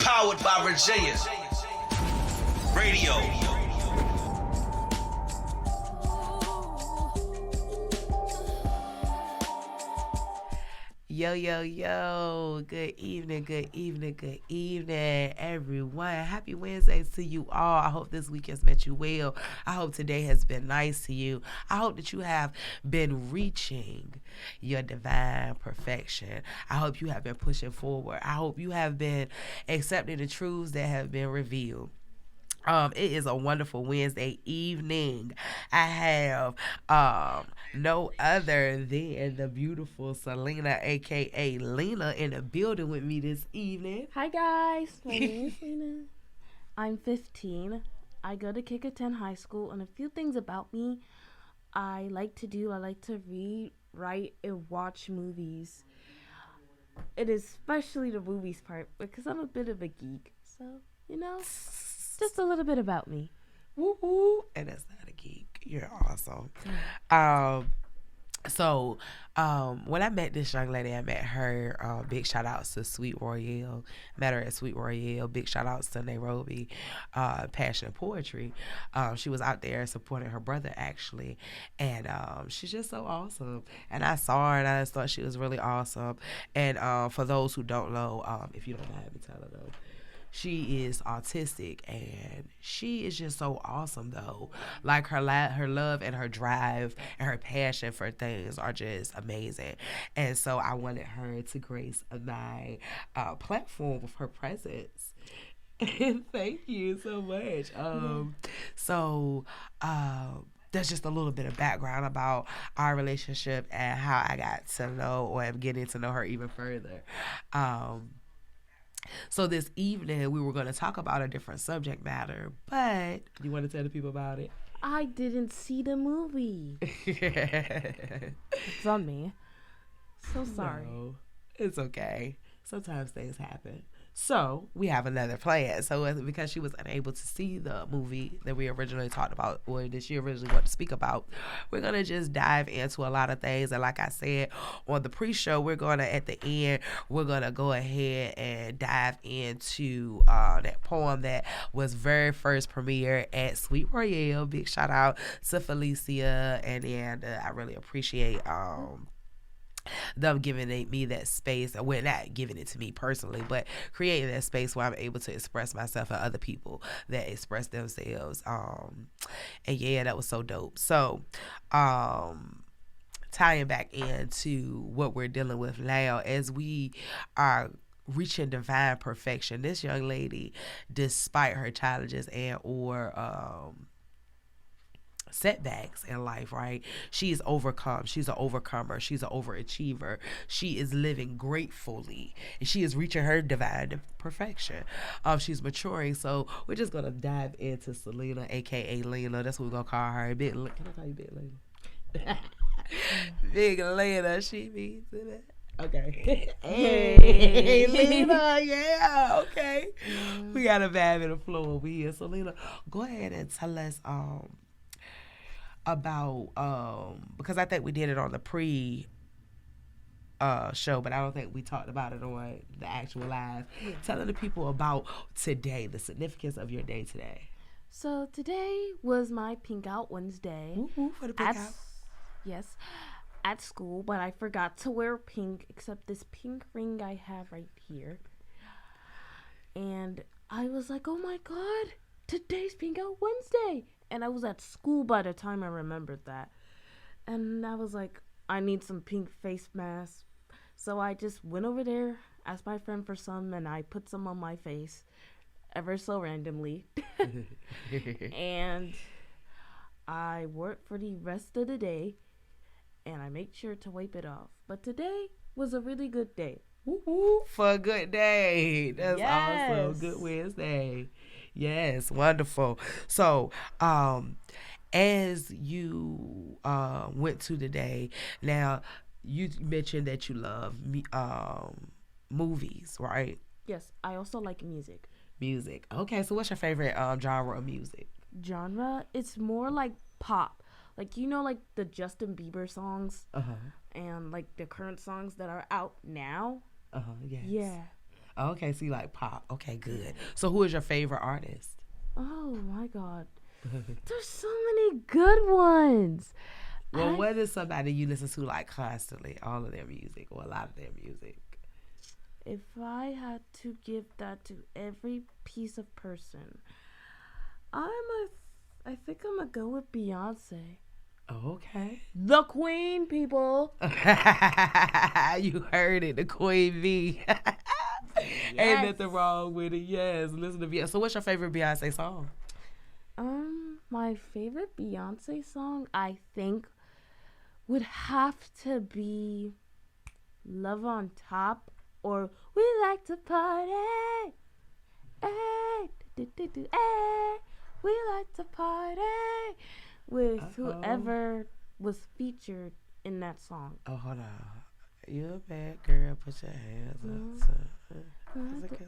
Powered by Virginia Radio. Yo, yo, yo. Good evening, everyone. Happy Wednesday to you all. I hope this week has met you well. I hope today has been nice to you. I hope that you have been reaching your divine perfection. I hope you have been pushing forward. I hope you have been accepting the truths that have been revealed. It is a wonderful Wednesday evening. I have no other than the beautiful Salena, aka Lena, in the building with me this evening. Hi guys, my name is Lena. I'm 15. I go to Kickerton High School, and a few things about me I like to read, write, and watch movies. It is especially the movies part because I'm a bit of a geek. So, just a little bit about me. Woo woo. And that's not a geek. You're awesome. So when I met this young lady, I met her. Big shout outs to Sweet Royale. Met her at Sweet Royale. Big shout outs to Nairobi Passion Poetry. She was out there supporting her brother, actually. And she's just so awesome. And I saw her and I just thought she was really awesome. And for those who don't know, if you don't mind me telling them, she is autistic, and she is just so awesome, though. Like, her love and her drive and her passion for things are just amazing. And so I wanted her to grace my platform with her presence. And thank you so much. That's just a little bit of background about our relationship and how I got to know, or am getting to know her even further. So this evening we were going to talk about a different subject matter, but you want to tell the people about it? I didn't see the movie. It's on me. So sorry. No, it's okay. Sometimes things happen. So we have another plan. So because she was unable to see the movie that we originally talked about, or that she originally wanted to speak about, we're going to just dive into a lot of things. And like I said on the pre-show, we're going to, at the end, we're going to go ahead and dive into that poem that was very first premiered at Sweet Royale. Big shout out to Felicia and Amanda. I really appreciate them giving me that space. Well, not giving it to me personally, but creating that space where I'm able to express myself and other people that express themselves. And yeah, that was so dope. So tying back into what we're dealing with now, as we are reaching divine perfection, this young lady, despite her challenges and or setbacks in life, right? She's overcome. She's an overcomer. She's an overachiever. She is living gratefully. And she is reaching her divine perfection. She's maturing. So we're just gonna dive into Salena, aka Lena. That's what we're gonna call her. Can I call you Big Lena? Big Lena. She means it. Okay. Hey, Lena. Yeah. Okay. We got a vibe in the flow over here. So Lena, go ahead and tell us about because I think we did it on the pre show, but I don't think we talked about it on the actual live. Telling the people about today, the significance of your day today. So today was my Pink Out Wednesday. Woo-hoo for the pink out. Yes, at school, but I forgot to wear pink except this pink ring I have right here. And I was like, oh my god, today's Pink Out Wednesday. And I was at school by the time I remembered that. And I was like, I need some pink face masks. So I just went over there, asked my friend for some, and I put some on my face ever so randomly. And I wore it for the rest of the day, and I made sure to wipe it off. But today was a really good day. Woo-hoo for a good day. That's Yes. awesome. Good Wednesday. Yes, wonderful. So, as you went to the day, now you mentioned that you love movies, right? Yes, I also like music. Music. Okay, so what's your favorite genre of music? Genre, it's more like pop. Like, like the Justin Bieber songs Uh-huh. and like the current songs that are out now. Uh-huh, yes. Yeah. Okay, so you like pop. Okay, good. So who is your favorite artist? Oh my God, there's so many good ones. Well, what is somebody you listen to like constantly? All of their music or a lot of their music? If I had to give that to every piece of person, I think I'm gonna go with Beyonce. Okay. The Queen, people. You heard it, the Queen Bee. Ain't Yes. nothing wrong with it. Yes, listen to Beyonce. So, what's your favorite Beyonce song? My favorite Beyonce song, I think, would have to be Love on Top or We Like to Party. Hey, hey, we like to party with whoever was featured in that song. Oh, hold on. You a bad girl, put your hands up.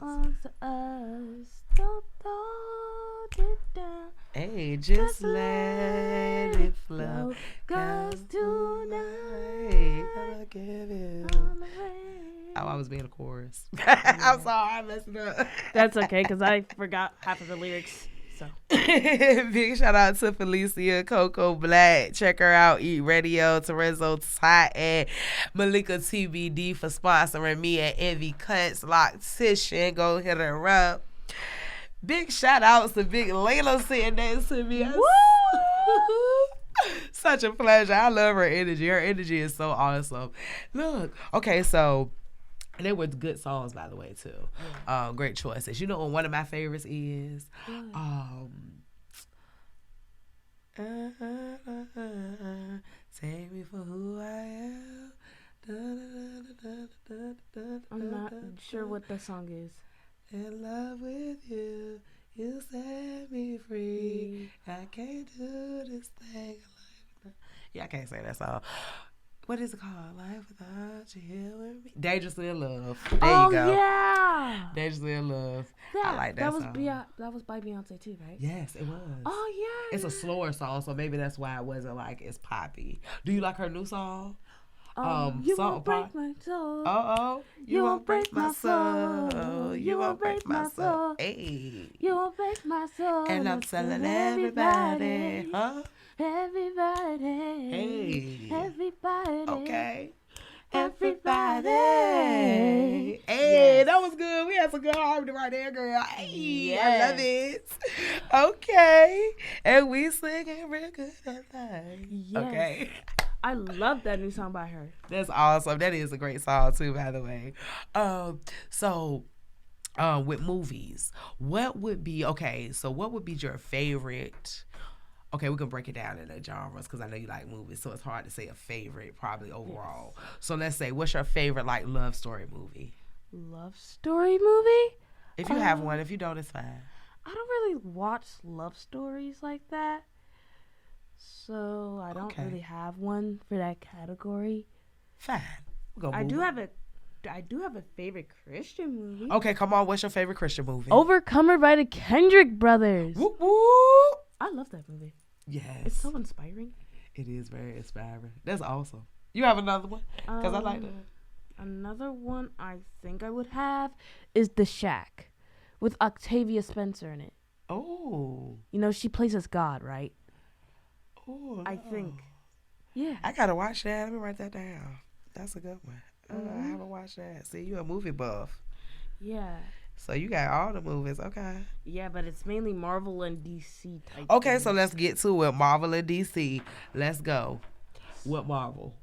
Belongs to us. Don't hold it down. Hey, just let it flow. 'Cause tonight I'ma give you. on the way. Oh, I was being a chorus. I'm sorry, I messed it up. That's okay, because I forgot half of the lyrics. So big shout out to Felicia Coco Black. Check her out. Eat Radio, Terezzo Tot, and Malika TBD for sponsoring me at Envy Cuts Loctician. Go hit her up. Big shout outs to Big Layla sitting next to me. Such a pleasure. I love her energy. Her energy is so awesome. Look, okay, so they were good songs, by the way, too. Great choices. You know what one of my favorites is? Take me for who I am. I'm not sure what the song is. In love with you, you set me free. I can't do this thing. Yeah, I can't say that song. What is it called? Life without you here with me. Dangerously in Love. There you go. Yeah. Dangerously in Love. I like that song. That was by Beyonce too, right? Yes, it was. Oh yeah. It's a slower song, so maybe that's why it wasn't like as poppy. Do you like her new song? You Salt won't break my soul. Oh, you won't break my soul. You won't break my soul. Hey. You won't break my soul. And I'm telling everybody, huh? Everybody. Hey. Everybody. Okay. Everybody. Hey, Yes. that was good. We had some good harmony right there, girl. Hey, Yes. I love it. Okay. And we singing real good at night. Yes. Okay. I love that new song by her. That's awesome. That is a great song too, by the way. So with movies, what would be your favorite? Okay, we can break it down into genres because I know you like movies, so it's hard to say a favorite probably overall. Yes. So let's say, what's your favorite like love story movie? Love story movie? If you have one, if you don't, it's fine. I don't really watch love stories like that. So I don't really have one for that category. Fine. We'll go I do have a favorite Christian movie. Okay, come on. What's your favorite Christian movie? Overcomer by the Kendrick Brothers. Whoop, whoop. I love that movie. Yes. It's so inspiring. It is very inspiring. That's awesome. You have another one? Because I like that. Another one I think I would have is The Shack with Octavia Spencer in it. Oh. You know, she plays as God, right? Oh. I think. Yeah. I got to watch that. Let me write that down. That's a good one. I haven't watched that. See, you a movie buff. Yeah. So you got all the movies. Okay. Yeah, but it's mainly Marvel and DC type. Okay, things. so let's get to it. Marvel and DC. Let's go. What Marvel?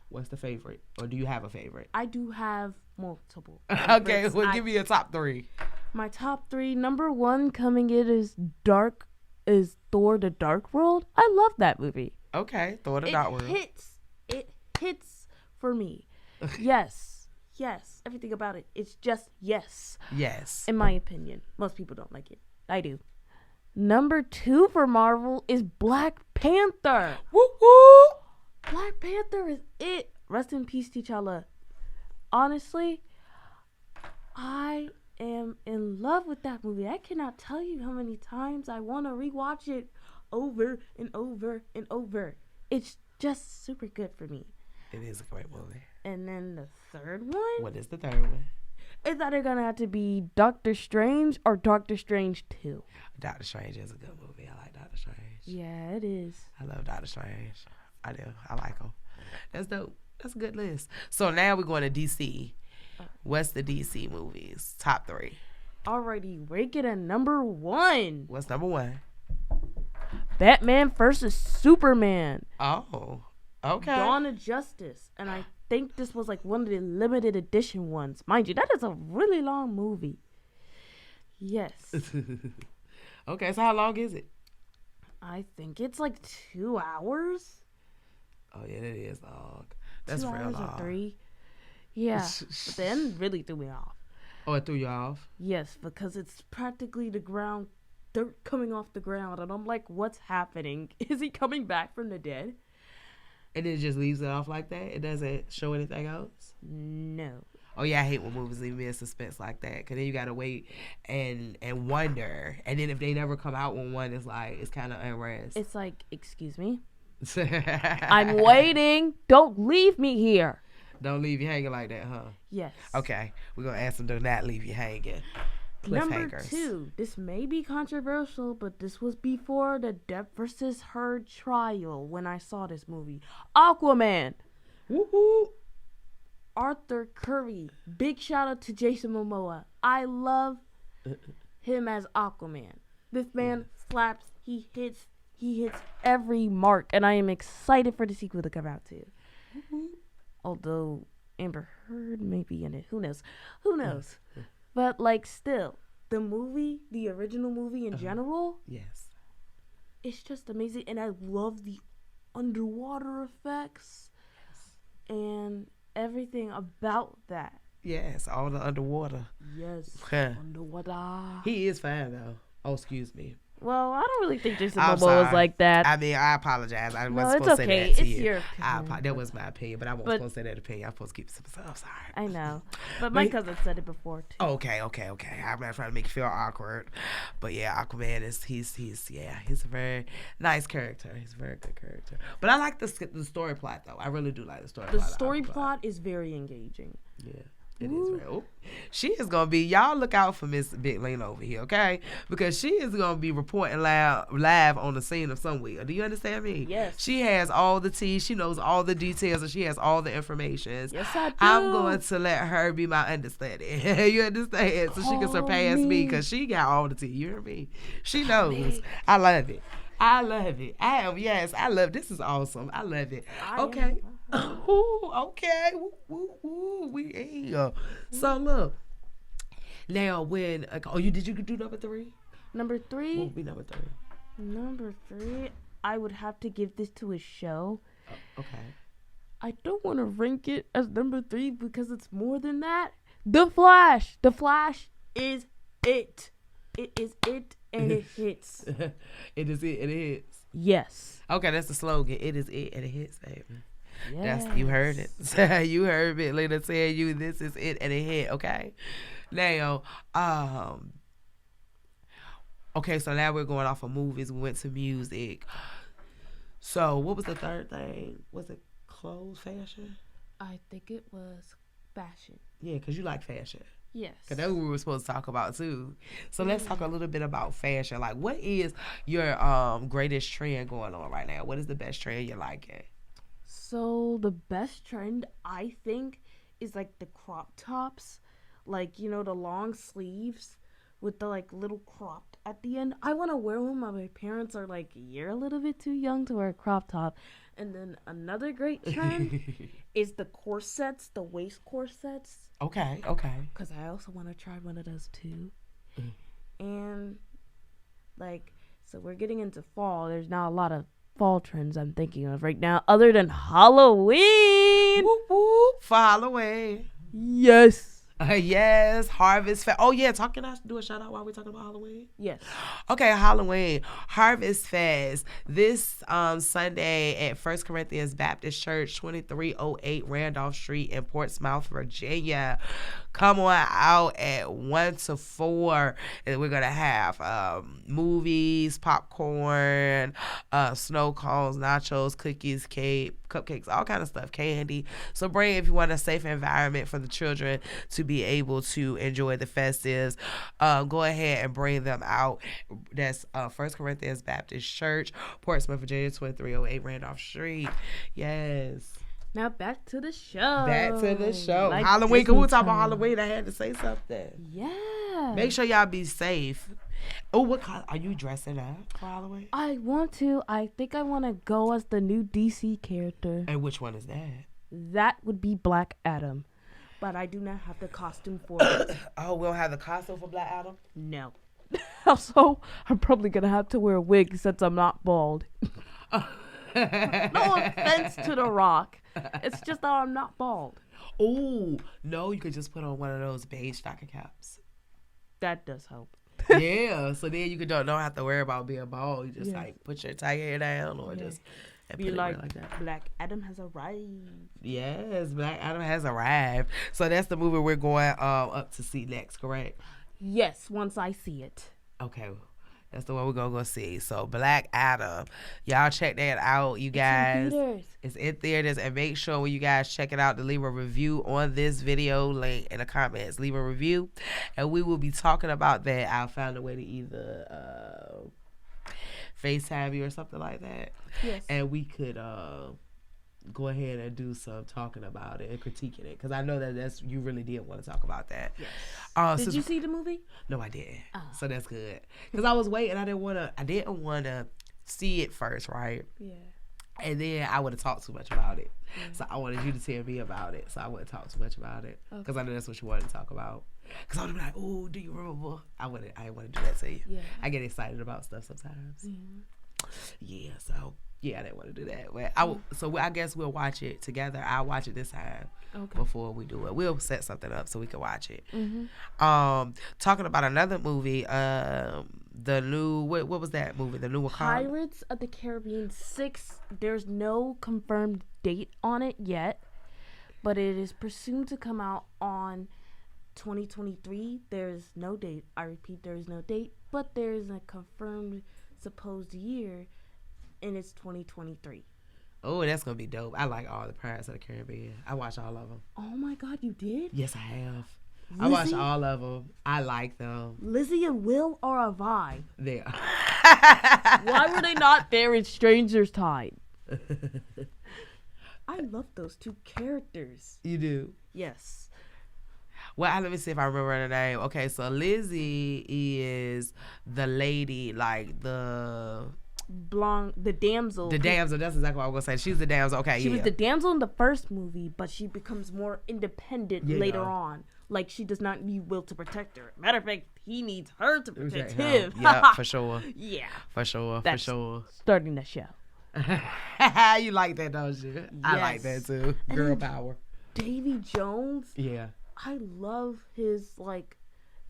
What's the favorite? Or do you have a favorite? I do have multiple. Okay, well, give me your top three. My top three. Number one coming in is Thor: The Dark World. I love that movie. Okay, Thor: The Dark World. It hits for me. Yes, everything about it. It's just yes. Yes. In my opinion, most people don't like it. I do. Number two for Marvel is Black Panther. Woo woo. Black Panther is it. Rest in peace, T'Challa. Honestly, I am in love with that movie. I cannot tell you how many times I want to rewatch it over and over and over. It's just super good for me. It is a great movie. And then the third one? What is the third one? it's either gonna have to be Doctor Strange or Doctor Strange 2. Doctor Strange is a good movie. I like Doctor Strange. Yeah, it is. I love Doctor Strange. I do. I like him. That's dope. That's a good list. So now we're going to DC. What's the DC movies? Top 3. Alrighty, rank it at number 1. What's number 1? Batman vs. Superman. Oh, okay. Dawn of Justice. And I think this was like one of the limited edition ones. Mind you, that is a really long movie. Yes. Okay, so how long is it? I think it's like 2 hours. Oh, yeah, it is long. That's 2 real hours long. or 3. Yeah. But then really threw me off. Oh, it threw you off? Yes, because it's practically the ground, dirt coming off the ground. And I'm like, what's happening? Is he coming back from the dead? And it just leaves it off like that? It doesn't show anything else? No. Oh, yeah, I hate when movies leave me in suspense like that. Because then you got to wait and wonder. And then if they never come out with one, it's like, it's kind of unrest. It's like, excuse me? I'm waiting. Don't leave me here. Don't leave you hanging like that, huh? Yes. Okay. We're going to ask them to not leave you hanging. Number Cliffhangers. 2. This may be controversial, but this was before the Depp versus Heard trial when I saw this movie. Aquaman. Woo-hoo. Arthur Curry. Big shout out to Jason Momoa. I love him as Aquaman. This man slaps, he hits every mark, and I am excited for the sequel to come out too. Although Amber Heard may be in it. Who knows? But like still, the original movie in general, Yes. it's just amazing, and I love the underwater effects and everything about that. Yes, all the underwater. Yes, Huh. underwater. He is fine, though. Oh, excuse me. Well, I don't really think Jason I'm Momoa is sorry. like that. I mean, I apologize. I No, wasn't it's supposed to okay. say that to It's you. your opinion. That was my opinion, but I wasn't But- supposed to say that opinion. I'm supposed to keep it. I'm sorry. I know, but my cousin said it before too. Oh, okay. I'm not trying to make you feel awkward, but yeah, Aquaman is he's a very nice character. He's a very good character. But I like the story plot though. I really do like the story. The plot of story Aquaman. plot is very engaging. Yeah. It is very. Oh, she is gonna be. Y'all look out for Miss Big Lena over here, okay? Because she is gonna be reporting live on the scene of somewhere. Do you understand me? Yes. She has all the tea. She knows all the details, and she has all the information. Yes, I do. I'm going to let her be my understudy. You understand? So she can surpass me because she got all the tea. You hear me? She knows. I love it. I love. This is awesome. I love it. Okay. Ooh, okay. Woo, we here. So look. Now when did you do number 3? Number 3. What would be number 3? Number 3. I would have to give this to a show. Okay. I don't want to rank it as number 3 because it's more than that. The Flash. The Flash is it. It is it, and it hits. It is it and it hits. Yes. Okay, that's the slogan. It is it and it hits, baby. Yes. That's you heard it. You heard it. Lena tell you this is it and it hit. Okay. Now, okay. So now we're going off of movies. We went to music. So what was the third thing? Was it clothes, fashion? I think it was fashion. Yeah, because you like fashion. Yes. Because that's what we were supposed to talk about too. So let's talk a little bit about fashion. Like, what is your greatest trend going on right now? What is the best trend you're liking? So the best trend I think is like the crop tops, like the long sleeves with the like little cropped at the end. I want to wear one, but my parents are like, you're a little bit too young to wear a crop top. And then another great trend is the corsets, the waist corsets. Okay. Because I also want to try one of those too. And like, so we're getting into fall. There's now a lot of fall trends I'm thinking of right now, other than Halloween. Whoop, whoop, for Halloween. Yes. Yes, Harvest Fest. Oh yeah, can I do a shout out while we're talking about Halloween? Yes. Okay, Halloween, Harvest Fest this Sunday at 1 Corinthians Baptist Church, 2308 Randolph Street in Portsmouth, Virginia. Come on out at 1 to 4, and we're gonna have movies, popcorn, snow cones, nachos, cookies, cake, cupcakes, all kind of stuff, candy. So bring if you want a safe environment for the children to be able to enjoy the festives, go ahead and bring them out. That's First Corinthians Baptist Church, Portsmouth, Virginia, 2308 Randolph Street. Yes. Now back to the show. Like Halloween. Disney Can we talk about time. Halloween? I had to say something. Yeah. Make sure y'all be safe. Oh, what color are you dressing up for Halloween? I want to. I think I want to go as the new DC character. And which one is that? That would be Black Adam. But I do not have the costume for it. Oh, we don't have the costume for Black Adam? No. Also, I'm probably going to have to wear a wig since I'm not bald. No offense to The Rock. It's just that I'm not bald. Oh, no, you could just put on one of those beige stocking caps. That does help. Yeah, so then you don't have to worry about being bald. You just like put your tight hair down or just and Be put it like, like that. Black Adam has arrived. Yes, Black Adam has arrived. So that's the movie we're going up to see next, correct? Yes, once I see it. Okay. That's the one we're going to go see. So, Black Adam. Y'all check that out, you guys. It's in theaters. And make sure when you guys check it out to leave a review on this video link in the comments. Leave a review. And we will be talking about that. I'll find a way to either FaceTime you or something like that. Yes. And we could go ahead and do some talking about it and critiquing it. Because I know that's you really did want to talk about that. Yes. Did you see the movie? No, I didn't. Oh. So that's good. Because I was waiting. I didn't want to see it first, right? Yeah. And then I would have talked too much about it. So I wanted you to tell me about it. So I wouldn't talk too much about it. Because I know that's what you wanted to talk about. Because I would be like, oh, do you remember? I didn't want to do that to you. Yeah. I get excited about stuff sometimes. Yeah, so yeah, I didn't want to do that. But I guess we'll watch it together. I'll watch it this time before we do it. We'll set something up so we can watch it. Talking about another movie, the new what was that movie? The new Wakanda? Pirates of the Caribbean 6. There's no confirmed date on it yet, but it is presumed to come out on 2023. There's no date. I repeat, there is no date, but there is a confirmed supposed year, and it's 2023. Oh, that's gonna be dope. I like all the Pirates of the Caribbean. I watch all of them. Oh my God, you did? Yes, I have. Lizzie? I watch all of them. I like them. Lizzie and Will are a vibe. They are. Why were they not there in Stranger's Time? I love those two characters. You do? Yes. Well, let me see if I remember her name. Okay, so Lizzie is the lady, like the damsel. The damsel. That's exactly what I was gonna say. She's the damsel. Okay, she was the damsel in the first movie, but she becomes more independent later on. Like, she does not need Will to protect her. Matter of fact, he needs her to protect him. Yeah, for sure. Yeah. For sure. That's for sure. Starting the show. You like that, don't you? Yes. I like that too. Girl power. Davy Jones. Yeah. I love his, like,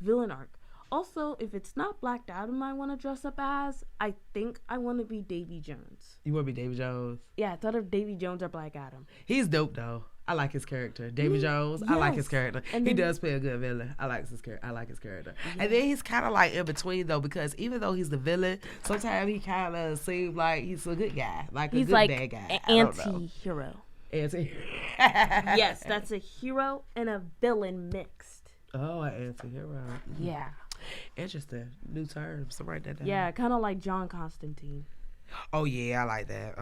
villain arc. Also, if it's not Black Adam I want to dress up as, I think I want to be Davy Jones. You want to be Davy Jones? Yeah, I thought of Davy Jones or Black Adam. He's dope, though. I like his character. Davy Jones, I like his character. And he does play a good villain. I like his character. Yeah. And then he's kind of like in between, though, because even though he's the villain, sometimes he kind of seems like he's a good guy. Like he's a good like bad guy. An anti-hero. Yes, Yes, that's a hero and a villain mixed. Oh, an anti-hero. Yeah. Interesting. New terms. So write that down. Yeah, kind of like John Constantine. Oh, yeah, I like that.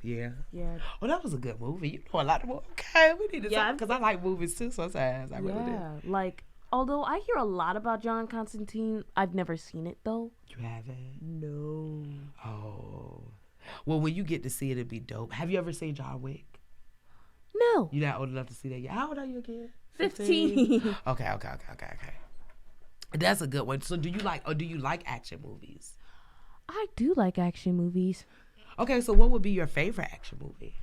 Yeah. Yeah. Oh, that was a good movie. You know a lot of movies. Okay, we need to talk, because I like movies, too, sometimes. I really do. Like, although I hear a lot about John Constantine, I've never seen it, though. You haven't? No. Oh. Well, when you get to see it, it'd be dope. Have you ever seen John Wick? No. You're not old enough to see that yet. How old are you again? 15. Okay. That's a good one. So do you like action movies? I do like action movies. Okay, so what would be your favorite action movie?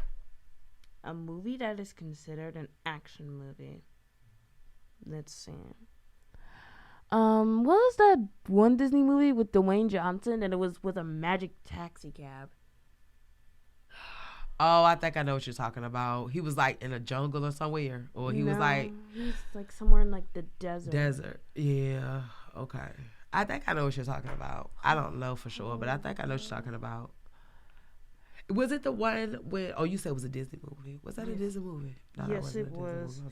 A movie that is considered an action movie. Let's see. What was that one Disney movie with Dwayne Johnson and it was with a magic taxi cab? Oh, I think I know what you're talking about. He was like in a jungle or somewhere, or he was like he's like somewhere in like the desert. Yeah. Okay. I think I know what you're talking about. I don't know for sure, but I think I know what you're talking about. Was it the one with? Oh, you said it was a Disney movie. Was that a Disney movie? No, yes, it was.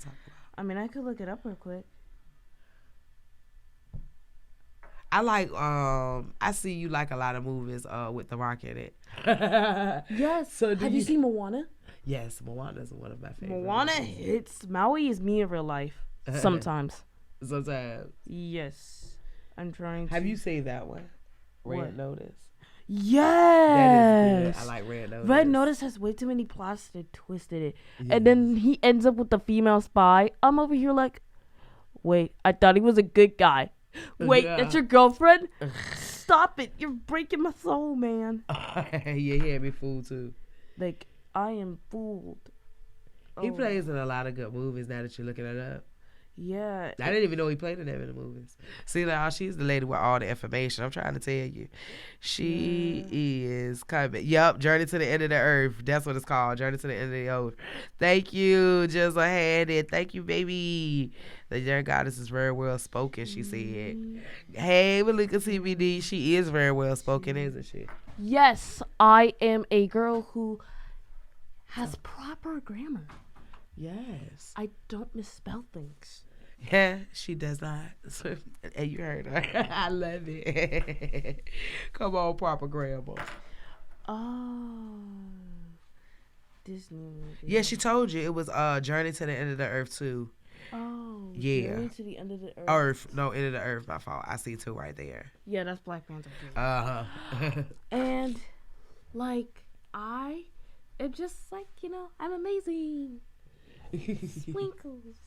I mean, I could look it up real quick. I like I see you like a lot of movies with The Rock in it. Yes. So Have you seen Moana? Yes, Moana's one of my favorites. Moana hits. Maui is me in real life. Sometimes. Sometimes. Yes. I'm trying to. Have you seen that one? Red What? Notice. Yes. That is good. I like Red Notice. Red Notice has way too many plots that twisted it. And then he ends up with the female spy. I'm over here like, wait, I thought he was a good guy. Wait, that's your girlfriend? Stop it. You're breaking my soul, man. Yeah, he had me fooled too. Like, I am fooled. He plays in a lot of good movies now that you're looking it up. Yeah. I didn't even know he played in them in the movies. See, now she's the lady with all the information. I'm trying to tell you. She is coming. Yup, Journey to the End of the Earth. That's what it's called. Journey to the End of the Earth. Thank you, just had it. Thank you, baby. The young goddess is very well spoken, she said. Hey, Malika TBD. She is very well spoken, isn't she? Yes, I am a girl who has proper grammar. Yes. I don't misspell things. Yeah, she does not. And you heard her. I love it. Come on, proper grammar. Oh. Disney movie. Yeah, she told you it was Journey to the End of the Earth too. Oh. Yeah. Journey to the End of the Earth. Earth. No, End of the Earth, my fault. I see two right there. Yeah, that's Black Panther too. Uh-huh. And, like, I am just like, I'm amazing. Sprinkles.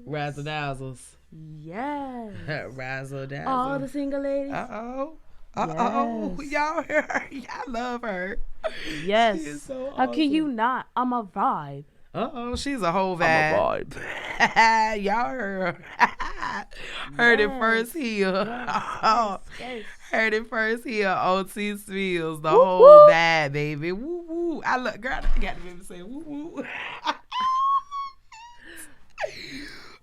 Razzle Dazzles. Yes. Razzle Dazzle. All the single ladies. Uh-oh. Yes. Y'all hear her. Y'all love her. Yes. She is so How awesome. can you not? I'm a vibe. She's a whole vibe. I'm a vibe. Y'all heard her. Heard it first here. Yes. Heard it first here on Tspills. The Woo, whole woo. vibe, baby. Woo woo. I look, girl, I got to be able to say woo woo.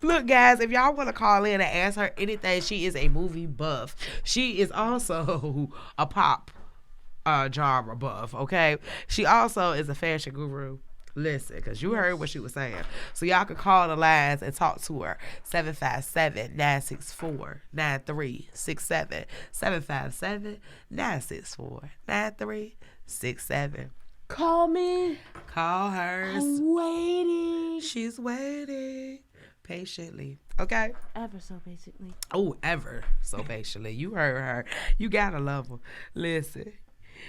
Look, guys, if y'all want to call in and ask her anything, she is a movie buff. She is also a pop genre buff, okay? She also is a fashion guru. Listen, because you heard what she was saying. So y'all can call the lines and talk to her. 757-964-9367. 757-964-9367. Call me. Call her. I'm waiting. She's waiting patiently. Okay? Ever so basically. Oh, ever so patiently. You heard her. You gotta love her. Listen,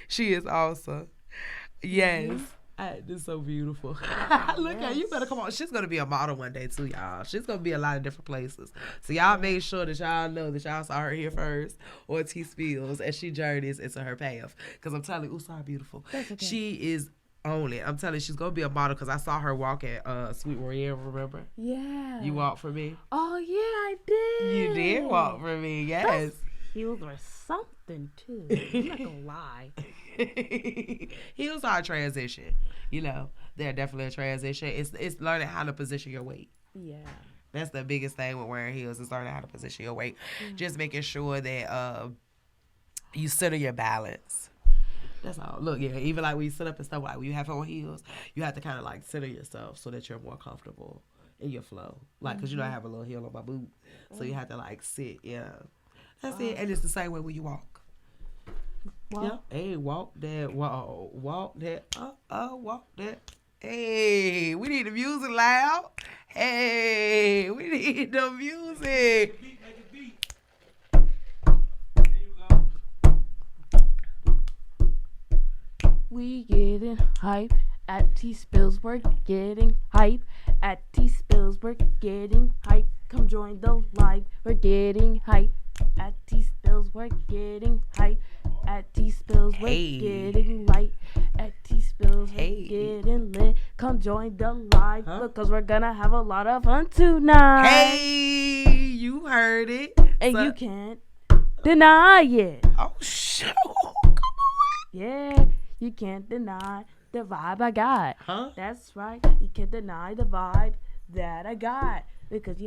she is awesome. Yes. This is so beautiful. Look at you. Better come on. She's gonna be a model one day too, y'all. She's gonna be a lot of different places. So y'all make sure that y'all know that y'all saw her here first or Tspills as she journeys into her path. Because I'm telling you, sorry, beautiful. That's okay. She is on it. I'm telling you, she's gonna be a model because I saw her walk at Sweet Royale, remember? Yeah. You walked for me. Oh yeah, I did. You did walk for me, yes. Those heels were something too. I'm not gonna lie. Heels are a transition. They're definitely a transition. It's learning how to position your weight. Yeah. That's the biggest thing with wearing heels is learning how to position your weight. Just making sure that you center your balance. That's all. Look, yeah, even like when you sit up and stuff, like when you have on heels, you have to kind of like center yourself so that you're more comfortable in your flow. Like, because I have a little heel on my boot. So you have to like sit, That's it. And it's the same way when you walk. Walk. Yep. Hey, walk that, walk that, walk that. Hey, we need the music loud. Hey, we need the music. We getting hype at Tspills. We're getting hype at Tspills. We're getting hype. Come join the live. We're getting hype at Tspills. We're getting hype at Tspills. We're getting light at Tspills. We're getting lit. Come join the live because we're gonna have a lot of fun tonight. Hey, you heard it. And you can't deny it. Oh, shoot. Come on. Yeah, you can't deny the vibe I got. Huh? That's right. You can't deny the vibe that I got. Because,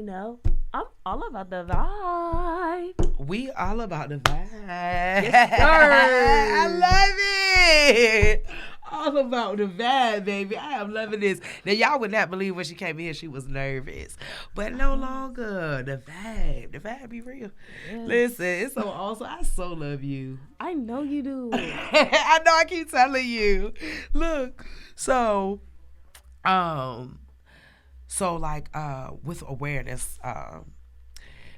I'm all about the vibe. We all about the vibe. Yes, sir. I love it. All about the vibe, baby. I am loving this. Now, y'all would not believe when she came in, she was nervous. But no longer. The vibe be real. Yes. Listen, it's so awesome. I so love you. I know you do. I know I keep telling you. Look, so with awareness,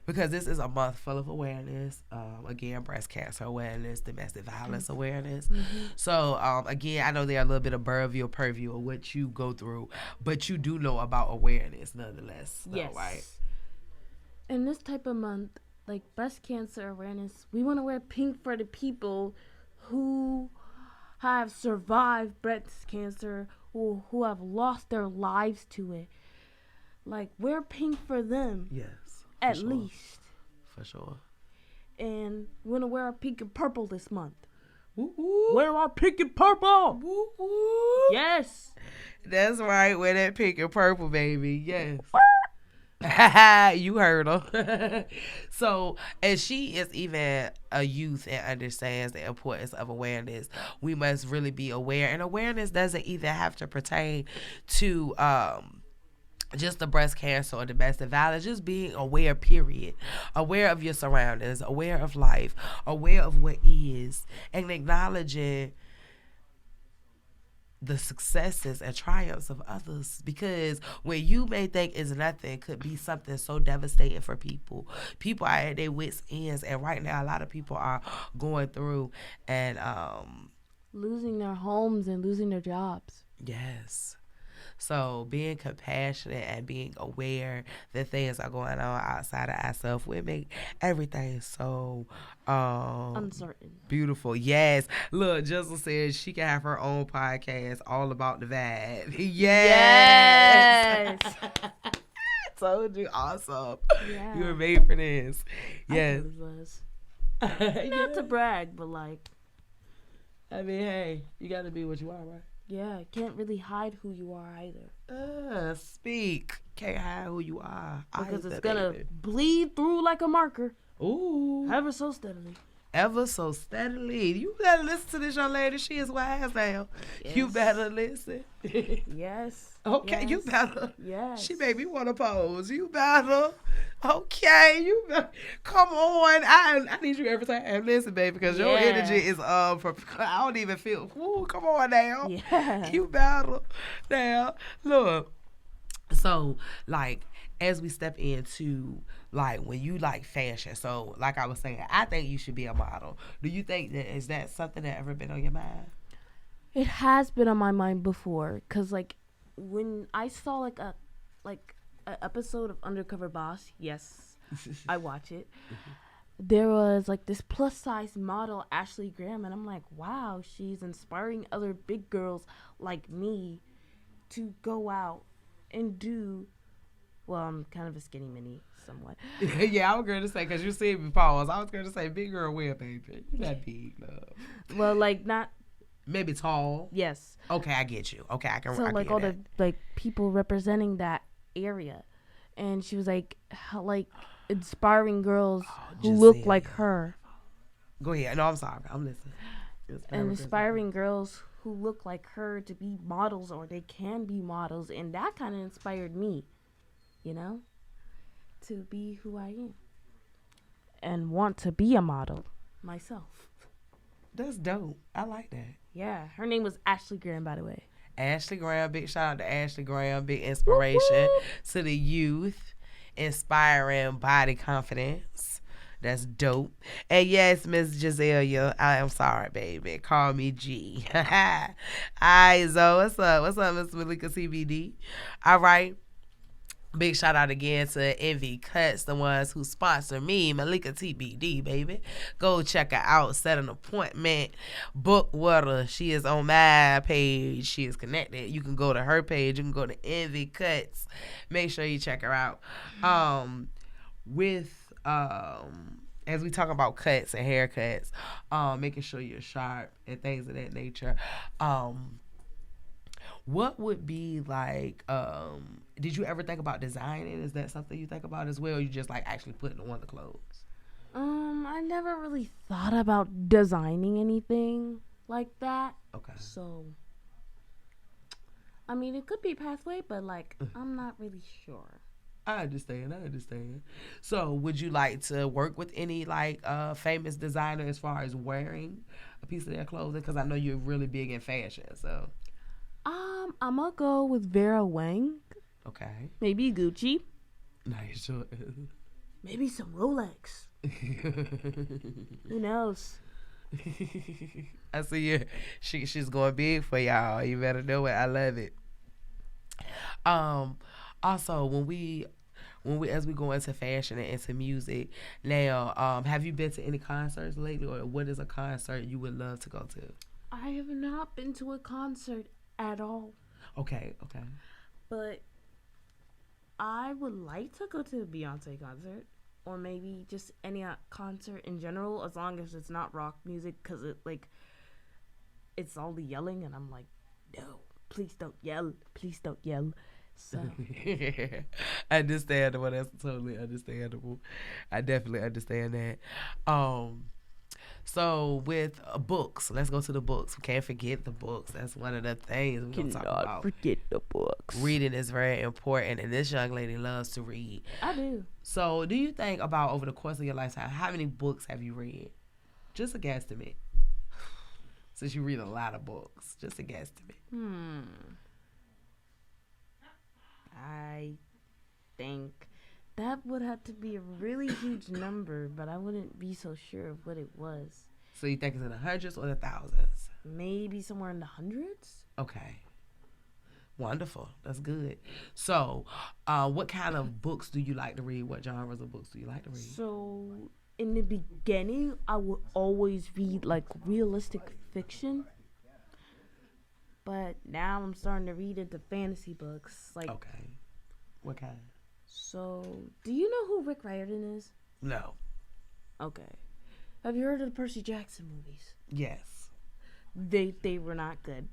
because this is a month full of awareness. Again, breast cancer awareness, domestic violence awareness. So, again, I know there are a little bit of purview of what you go through, but you do know about awareness nonetheless. Though, Yes. right? In this type of month, like breast cancer awareness, we want to wear pink for the people who have survived breast cancer or who have lost their lives to it. Like, wear pink for them. Yes. At sure. least. For sure. And we want to wear our pink and purple this month. Woo-woo. Wear our pink and purple. Woo-woo. Yes. That's right. Wear that pink and purple, baby. Yes. You heard her. So, as she is even a youth and understands the importance of awareness, we must really be aware. And awareness doesn't even have to pertain to just the breast cancer or domestic violence. Just being aware, period. Aware of your surroundings, aware of life, aware of what is, and acknowledging the successes and triumphs of others, because when you may think is nothing could be something so devastating for people. People are at their wits' ends, and right now a lot of people are going through and Losing their homes and losing their jobs. yes. So being compassionate and being aware that things are going on outside of ourselves will make everything so Uncertain. beautiful. Yes. Look, Jizzle says she can have her own podcast all about the vibe. Yes. I told you. Awesome. Yeah. You were made for this. Yes. I really was. Not to brag, but like, I mean, hey, you got to be what you are, right? yeah, can't really hide who you are either. Speak. Can't hide who you are. Because either, it's gonna baby. bleed through like a marker. Ooh. Ever so steadily. Ever so steadily. You better listen to this young lady. She is wise now. You Yes. better listen. Yes. Okay, Yes. you better. Yes. She made me want to pose. You better. Okay, you better. Come on. I need you every time. Listen, baby, because your Yeah. energy is I don't even feel. Ooh, come on now. Yeah. You better. Now, look. So, like, as we step into, like, when you like fashion, so like I was saying, I think you should be a model. Do you think that is that something that ever been on your mind? It has been on my mind before, cause like when I saw like a episode of Undercover Boss, yes, I watch it. There was like this plus size model Ashley Graham, and I'm like, wow, she's inspiring other big girls like me to go out and do. Well, I'm kind of a skinny mini, somewhat. Yeah, I was going to say, because you see me pause. I was going to say, big girl where, baby? You're not big, love. Well, like not. Maybe tall. Yes. Okay, I get you. Okay, I can. So I like get all that. the like people representing that area, and she was like inspiring girls who look Giselle. like her, Go ahead. No, I'm sorry. I'm listening. and inspiring girls who look like her to be models, or they can be models, and that kind of inspired me, you know, to be who I am and want to be a model myself. That's dope. I like that. Yeah, her name was Ashley Graham, by the way. Ashley Graham, big shout out to Ashley Graham, big inspiration Woo-hoo. to the youth, inspiring body confidence. That's dope. And yes, Miss Giselle, I am sorry, baby. Call me G. Hi, Zoe. What's up? What's up, Miss Malika CBD? All right. Big shout out again to Envy Cuts, the ones who sponsor me, Malika TBD, baby. Go check her out, set an appointment, book with her. She is on my page. She is connected. You can go to her page. You can go to Envy Cuts. Make sure you check her out. As we talk about cuts and haircuts, making sure you're sharp and things of that nature. What would be like, did you ever think about designing? Is that something you think about as well? Or you just like actually putting on the clothes? I never really thought about designing anything like that. Okay. So, I mean, it could be a pathway, but like, I'm not really sure. I understand. So, would you like to work with any like famous designer as far as wearing a piece of their clothing? Because I know you're really big in fashion. So, I'm gonna go with Vera Wang. okay, Maybe Gucci. nice choice. Maybe some Rolex. Who knows? I see you. She's going big for y'all. You better know it. I love it. Also, when we as we go into fashion and into music now, have you been to any concerts lately, or what is a concert you would love to go to? I have not been to a concert at all, Okay. but I would like to go to a Beyonce concert, or maybe just any concert in general, as long as it's not rock music, because it's all the yelling, and I'm like, no, please don't yell, So Understandable. That's totally understandable. I definitely understand that. So with books, let's go to the books. We can't forget the books. That's one of the things we're gonna talk about. Forget the books. Reading is very important, and this young lady loves to read. I do. So, do you think about over the course of your lifetime, how many books have you read? Just a guesstimate. Since you read a lot of books, just a guesstimate. I think that would have to be a really huge number, but I wouldn't be so sure of what it was. So you think it's in the hundreds or the thousands? Maybe somewhere in the hundreds? Okay. Wonderful. That's good. So, what kind of books do you like to read? What genres of books do you like to read? So, in the beginning, I would always read, like, realistic fiction. But now I'm starting to read into fantasy books. Like, Okay. What kind? so, do you know who Rick Riordan is? No. Okay. Have you heard of the Percy Jackson movies? Yes. They were not good.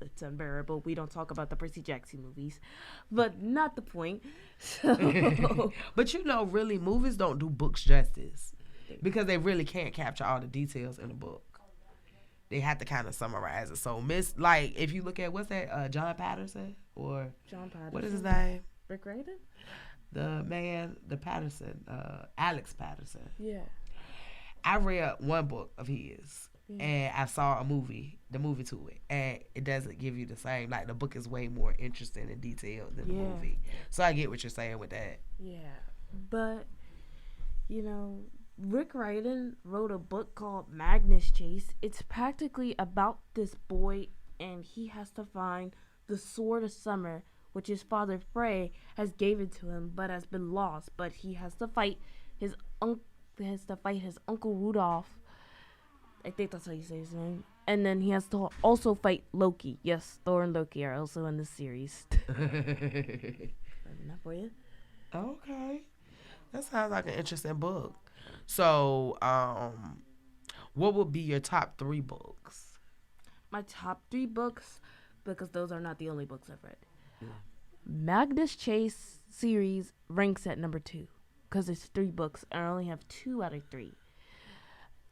It's unbearable. We don't talk about the Percy Jackson movies, but not the point. So, But really, movies don't do books justice because they really can't capture all the details in a book. They have to kind of summarize it. So, if you look at what's that, John Patterson or John Patterson. what is his name? Rick Riordan? The Patterson, Alex Patterson. Yeah. I read one book of his. And I saw the movie to it, and it doesn't give you the same. Like, the book is way more interesting and detailed than the movie. So I get what you're saying with that. Yeah, but Rick Riordan wrote a book called Magnus Chase. It's practically about this boy, and he has to find the Sword of Summer, which his father Frey has given to him, but has been lost. But he has to fight his uncle Rudolph. I think that's how you say his name. And then he has to also fight Loki. Yes, Thor and Loki are also in this series. Enough for you. Okay. That sounds like an interesting book. So, what would be your top 3 books? My top 3 books, because those are not the only books I've read. Yeah. Magnus Chase series ranks at number 2, because it's 3 books. I only have 2 out of 3.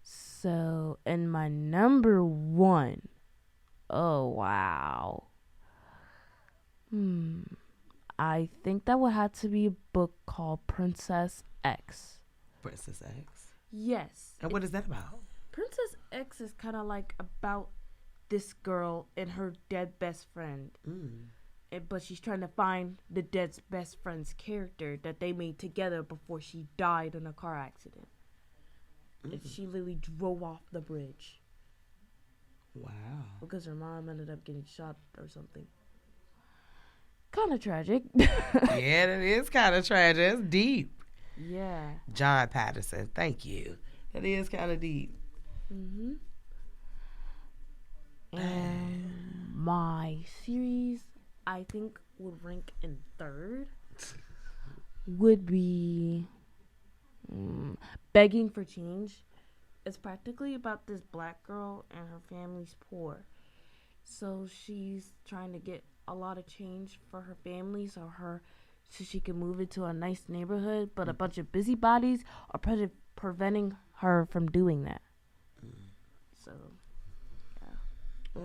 So, and my number 1, oh wow. I think that would have to be a book called Princess X. Princess X? Yes. And what is that about? Princess X is kind of like about this girl and her dead best friend. But she's trying to find the dead best friend's character that they made together before she died in a car accident. She literally drove off the bridge. Wow. Because her mom ended up getting shot or something. Kind of tragic. Yeah, that is kind of tragic. It's deep. Yeah. John Patterson. Thank you. That is kind of deep. And my series, I think, would rank in 3rd. Would be... Begging for Change. It's practically about this black girl and her family's poor. So she's trying to get a lot of change for her family so she can move into a nice neighborhood, but a bunch of busybodies are preventing her from doing that. So, yeah.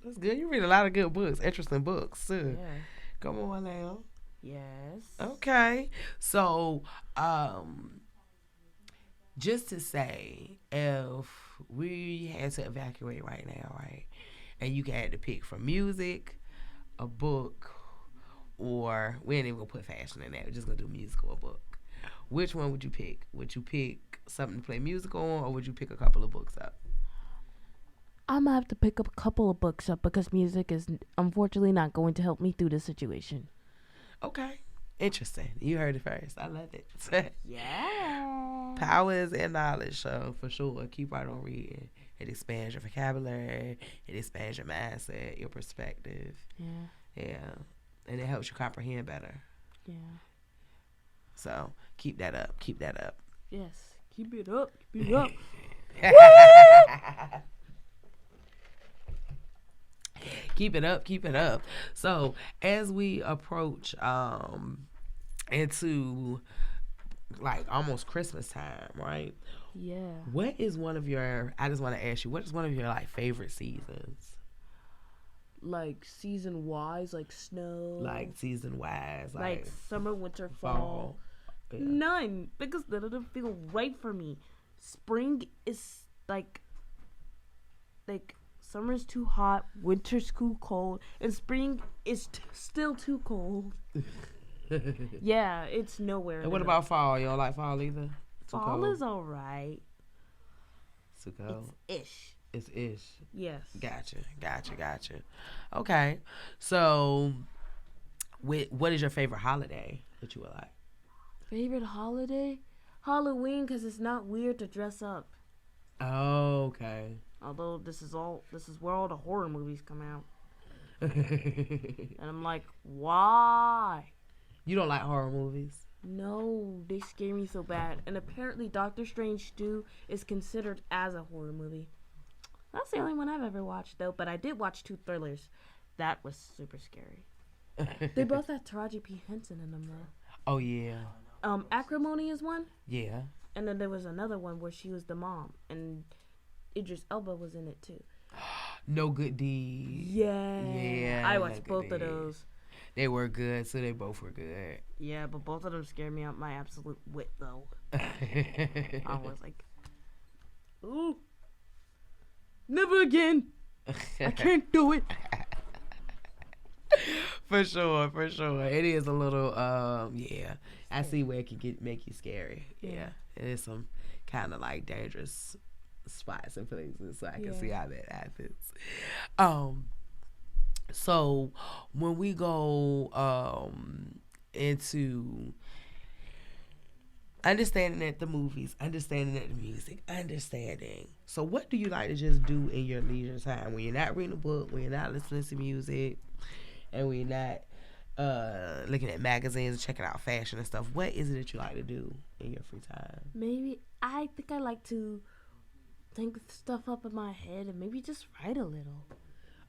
That's good. You read a lot of good books, interesting books too. Yeah. Come on now. Yes. Okay. So, just to say, if we had to evacuate right now, right, and you had to pick from music, a book, or we ain't even gonna put fashion in there. We're just gonna do music or a book. Which one would you pick? Would you pick something to play music on, or would you pick a couple of books up? I'm gonna have to pick up a couple of books up because music is unfortunately not going to help me through this situation. Okay. Interesting. You heard it first. I love it. Yeah. Power is in knowledge, so for sure, keep right on reading. It expands your vocabulary. It expands your mindset, your perspective. Yeah. And it helps you comprehend better. Yeah. So keep that up. Keep that up. Yes. Keep it up. Keep it up. Keep it up. Keep it up. So as we approach into like almost Christmas time, right? Yeah. What is one of your? I just want to ask you. What is one of your like favorite seasons? Like season wise, like snow. Like season wise, like summer, winter, fall. fall. Yeah. None, because none of them feel right for me. Spring is like summer's too hot, winter's too cold, and spring is still too cold. Yeah, it's nowhere. And what about fall? You don't like fall either? Fall is alright. Too cold. It's ish. It's ish. Yes. Gotcha. Okay. So, what is your favorite holiday that you would like? Favorite holiday? Halloween, because it's not weird to dress up. Oh, okay. Although this is where all the horror movies come out. And I'm like, why? You don't like horror movies? No, they scare me so bad. And apparently Doctor Strange 2 is considered as a horror movie. That's the only one I've ever watched, though. But I did watch 2 thrillers. That was super scary. They both had Taraji P. Henson in them, though. Oh, yeah. Acrimony is one. Yeah. And then there was another one where she was the mom. And Idris Elba was in it, too. No Good Deed. Yeah. I watched both of those. They were good, so they both were good. Yeah, but both of them scared me out my absolute wit, though. I was like, ooh. Never again. I can't do it. For sure. It is a little, yeah. I see where it can make you scary. Yeah. It is some kind of like dangerous spots and places, so I can see how that happens. So when we go into understanding at the movies, understanding at the music, so what do you like to just do in your leisure time when you're not reading a book, when you're not listening to music, and when you're not looking at magazines and checking out fashion and stuff? What is it that you like to do in your free time? Maybe I think I like to think stuff up in my head and maybe just write a little.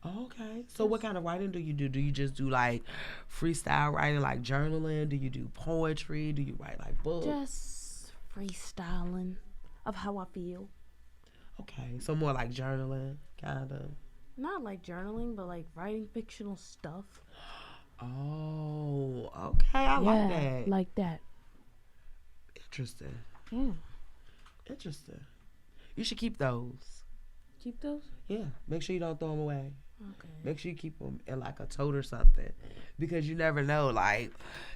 Okay. So what kind of writing do you do? Do you just do like freestyle writing, like journaling? Do you do poetry? Do you write like books? Just freestyling of how I feel. Okay. So more like journaling, kind of. Not like journaling, but like writing fictional stuff. Oh, okay. I like that. Like that. Interesting. Yeah. Interesting. You should keep those. Keep those? Yeah. Make sure you don't throw them away. Okay. Make sure you keep them in like a tote or something, because you never know. Like,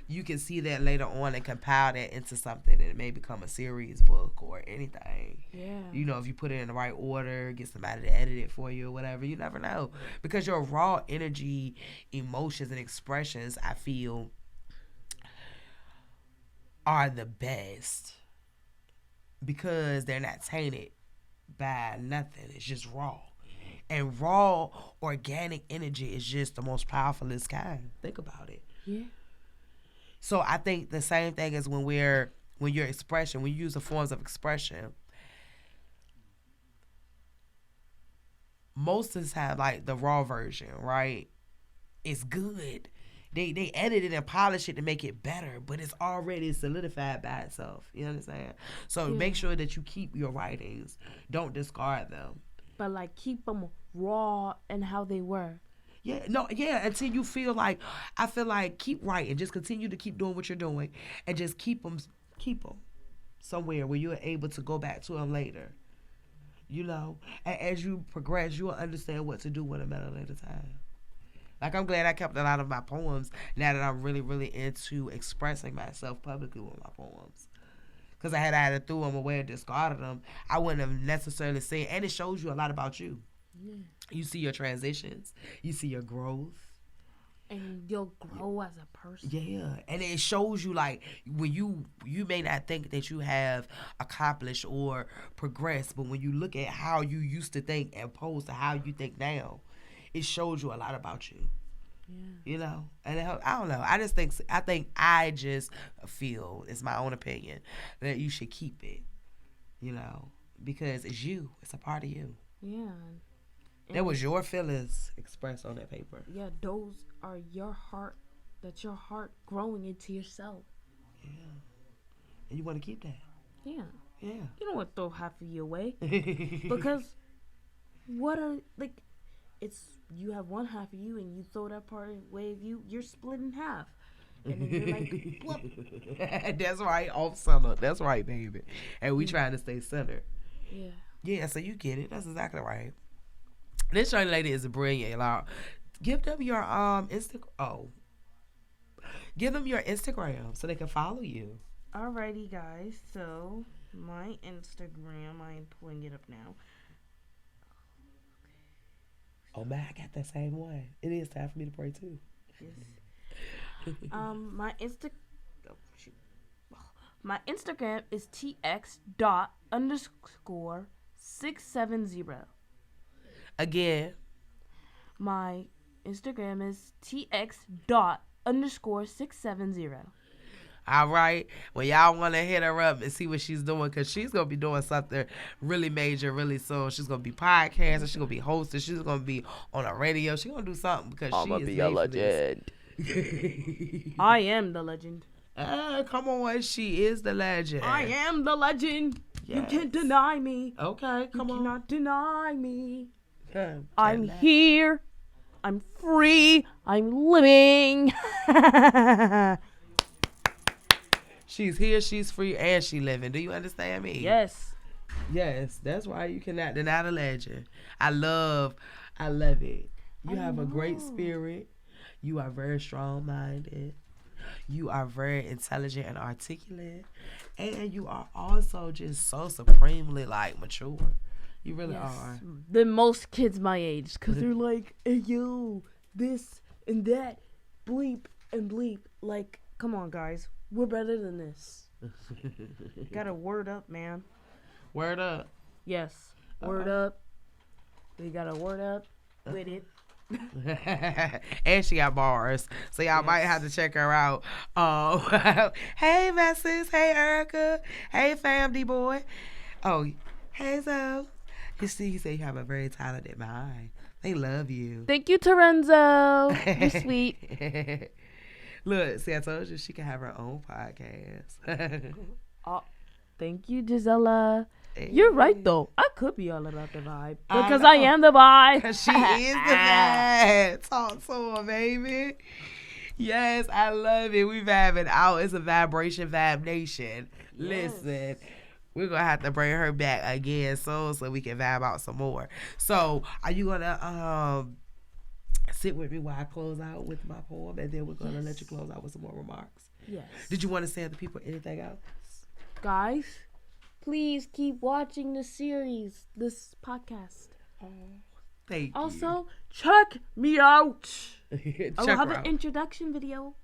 you can see that later on and compile that into something, and it may become a series book or anything. Yeah. You know, if you put it in the right order, get somebody to edit it for you or whatever, you never know. Because your raw energy, emotions, and expressions, I feel, are the best because they're not tainted by nothing. It's just raw. And raw, organic energy is just the most powerfulest kind. Think about it. Yeah. So I think the same thing is when you use the forms of expression, most of the time, like the raw version, right? It's good. They edit it and polish it to make it better, but it's already solidified by itself. You understand? So make sure that you keep your writings. Don't discard them. but like keep them raw and how they were. Yeah, no, yeah, until you feel like, I feel like keep writing. Just continue to keep doing what you're doing and just keep them somewhere where you're able to go back to them later. You know, and as you progress, you'll understand what to do with them at a later time. Like, I'm glad I kept a lot of my poems now that I'm really, really into expressing myself publicly with my poems. Because I had threw them away and discarded them, I wouldn't have necessarily seen. And it shows you a lot about you. Yeah. You see your transitions. You see your growth. And you'll grow as a person. Yeah. And it shows you, like, when you may not think that you have accomplished or progressed, but when you look at how you used to think and opposed to how you think now, it shows you a lot about you. Yeah. You know? And I don't know. I just feel, it's my own opinion, that you should keep it. You know? Because it's you. It's a part of you. Yeah. That was your feelings expressed on that paper. Yeah, those are your heart. That's your heart growing into yourself. Yeah. And you want to keep that. Yeah. Yeah. You don't want to throw half of you away. Because it's, you have one half of you and you throw that part away of you, you're split in half. And then you're like, whoop. That's right, off center. That's right, baby. And we trying to stay centered. Yeah. Yeah, so you get it. That's exactly right. This young lady is brilliant, y'all. Give them your give them your Instagram so they can follow you. Alrighty, guys. So my Instagram, I'm pulling it up now. Oh man, I got that same one. It is time for me to pray too. Yes. My Instagram is tx._670. Again, my Instagram is tx._670. all right. Well, y'all want to hit her up and see what she's doing, because she's going to be doing something really major really soon. She's going to be podcasting. She's going to be hosting. She's going to be on a radio. She's going to do something because she is made for this. I am the legend. Come on. She is the legend. I am the legend. Yes. You can't deny me. Okay, come You on. cannot deny me. Come, I'm tell here. I'm free. I'm living. She's here, she's free, and she living. Do you understand me? Yes. Yes, that's why you cannot deny the legend. I love it. You have a great spirit. You are very strong-minded. You are very intelligent and articulate. And you are also just so supremely, like, mature. You really are. Than most kids my age. Because they're like, hey, yo, this and that. Bleep and bleep. Like, come on, guys. We're better than this. Gotta word up, man. Word up. Yes. Word up. We gotta word up with it. And she got bars, so y'all might have to check her out. Hey Messes, hey Erica, hey Family Boy. Oh, hey Zoe. You see, he said you have a very talented mind. They love you. Thank you, Terenzo. You're sweet. Look, see, I told you she can have her own podcast. Oh, thank you, Gisela. You're right, though. I could be all about the vibe. Because I am the vibe. Because she is the vibe. Talk to her, baby. Yes, I love it. We vibing out. It's a vibration vibe nation. Yes. Listen, we're going to have to bring her back again soon so we can vibe out some more. So, are you going to sit with me while I close out with my poem, and then we're going to let you close out with some more remarks? Yes. Did you want to say to the people anything else? Guys, please keep watching the series, this podcast. Thank you. Also, check me out. Check I will have her an out. introduction video.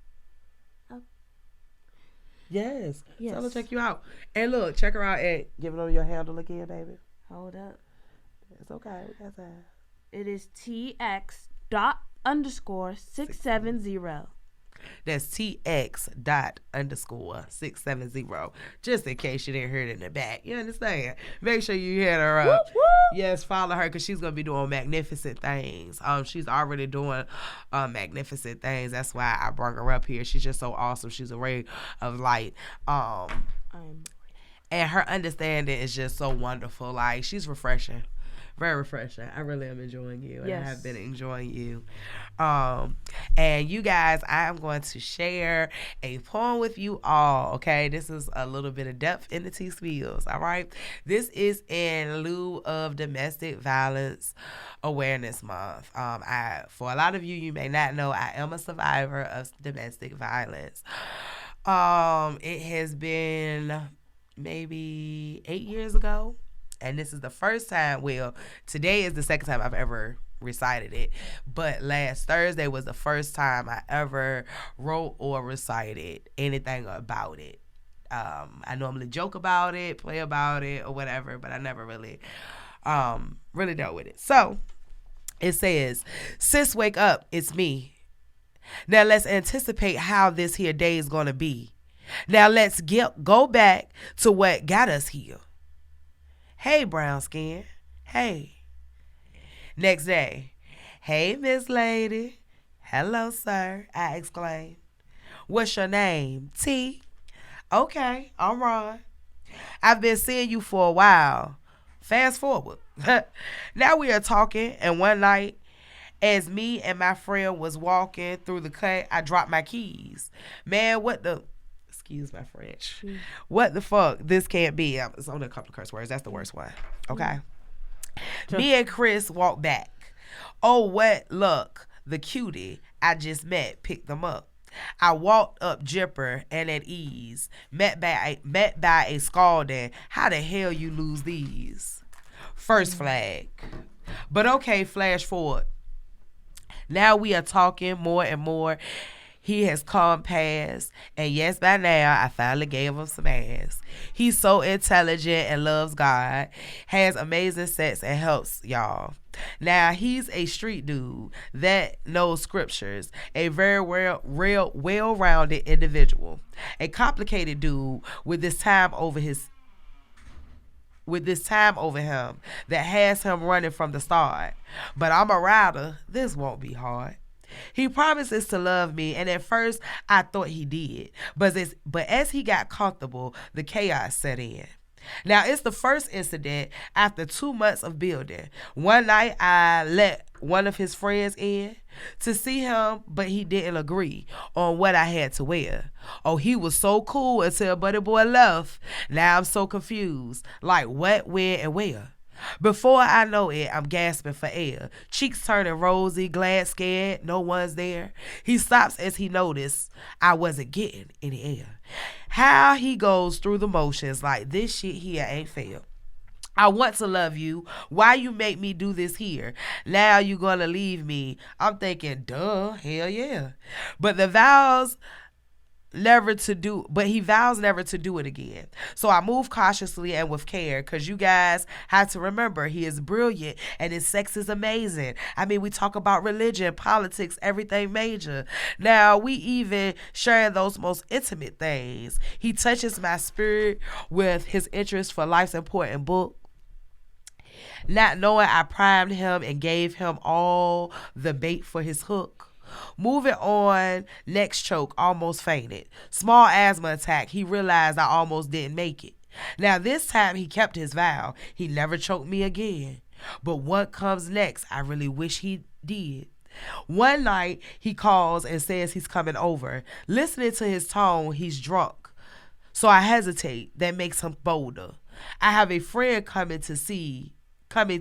Yes. Yes. Tell her to check you out. And look, check her out at, give it on your handle again, baby. Hold up. It's okay. That's all. It is tx._670. That's TX._670. Just in case you didn't hear it in the back. You understand? Make sure you hit her up. Whoop, whoop. Yes, follow her because she's going to be doing magnificent things. She's already doing magnificent things. That's why I brought her up here. She's just so awesome. She's a ray of light. And her understanding is just so wonderful. Like, she's refreshing. very refreshing. I really am enjoying you, and Yes. I have been enjoying you. And you guys, I am going to share a poem with you all. Okay, this is a little bit of depth in the Tspills. All right, this is in lieu of Domestic Violence Awareness Month. For a lot of you, you may not know, I am a survivor of domestic violence. It has been maybe 8 years ago, and this is the first time. Well, today is the second time I've ever recited it, but last Thursday was the first time I ever wrote or recited anything about it. I normally joke about it, play about it, or whatever, but I never really dealt with it. So it says, "Sis, wake up, it's me. Now let's anticipate how this here day is gonna be. Now let's go back to what got us here. Hey, brown skin, hey." Next day, "Hey, Miss Lady." "Hello, sir," I exclaimed. "What's your name?" "T." "Okay, I'm Ron. I've been seeing you for a while." Fast forward. Now we are talking, and one night, as me and my friend was walking through the cut, I dropped my keys. Man, excuse my French. What the fuck? This can't be. It's only a couple of curse words. That's the worst one. Okay. Me and Chris walked back. Oh, what luck. The cutie I just met picked them up. I walked up jipper and at ease. Met by a scalding. How the hell you lose these? First flag. But okay, flash forward. Now we are talking more and more. He has come past, and yes, by now I finally gave him some ass. He's so intelligent and loves God, has amazing sex and helps y'all. Now he's a street dude that knows scriptures, a very well-rounded individual, a complicated dude with this time over him that has him running from the start. But I'm a rider. This won't be hard. He promises to love me, and at first I thought he did. But as he got comfortable, the chaos set in. Now, it's the first incident after 2 months of building. One night, I let one of his friends in to see him, but he didn't agree on what I had to wear. Oh, he was so cool until Buddy Boy left. Now I'm so confused. Like what, when, and where? Before I know it, I'm gasping for air. Cheeks turning rosy, glad, scared, no one's there. He stops as he noticed I wasn't getting any air. How he goes through the motions like this shit here ain't fair. I want to love you. Why you make me do this here? Now you gonna leave me. I'm thinking, duh, hell yeah. But he vows never to do it again. So I move cautiously and with care, because you guys have to remember he is brilliant and his sex is amazing. I mean, we talk about religion, politics, everything major. Now we even share those most intimate things. He touches my spirit with his interest for life's important book. Not knowing, I primed him and gave him all the bait for his hook. Moving on, next choke, almost fainted. Small asthma attack, he realized I almost didn't make it. Now this time he kept his vow. He never choked me again. But what comes next, I really wish he did. One night he calls and says he's coming over. Listening to his tone, he's drunk. So I hesitate. That makes him bolder. I have a friend coming